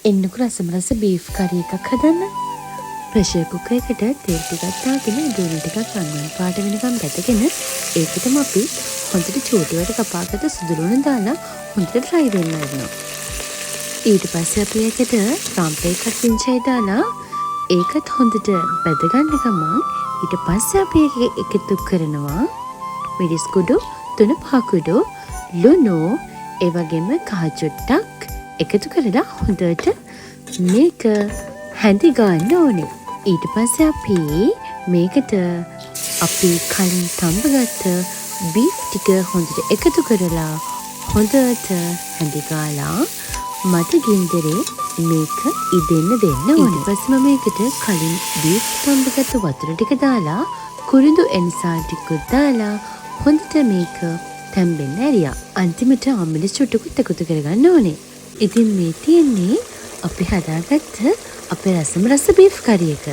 එන්නකෝ රසම රස බීෆ් කරි එකක් හදන්න. ප්‍රෙෂර් කුකර් එකට තෙල් ටිකක් දාගෙන දූවිලි ටිකක් රන්වන් පාට වෙනකම් බැදගෙන ඒකටම අපි හොඳට චූටිවට කපාගත්ත සුදුලුණු දාලා හොඳට ෆ්‍රයි වෙන්න ගන්නවා. ඊට පස්සේ අපි ඒකට රම්පේ කට්ටින්චයි දාලා ඒකත් හොඳට බැද ගන්න ගමන් ඊට පස්සේ අපි ඒක එකතු කරනවා මිරිස් කුඩු 3-5 කුඩු ලුණු ඒ වගේම කහ චුට්ටක් එකතු කරලා හොඳට මේක හැඳි ගන්න ඕනේ. ඊට පස්සේ අපි මේකට අපි කලින් තඹගත්ත බීෆ් ටික හොඳට එකතු කරලා හොඳට හැඳි ගාලා මට ගින්දරේ මේක ඉදෙන්න දෙන්න ඕනේ. ඊට පස්සේ මම මේකට කලින් බීෆ් තඹගත්ත වතුර ටික දාලා කුරුඳු එන්සාල් ටිකක් දාලා හොඳට මේක තැම්බෙන්න ඇරියා. අන්තිමට අම්මල චුට්ටකුත් එකතු කරගන්න ඕනේ. ඉතින් මේ තියෙන්නේ අපි හදාගත්ත අපේ රසම රස බීෆ් කරි එක.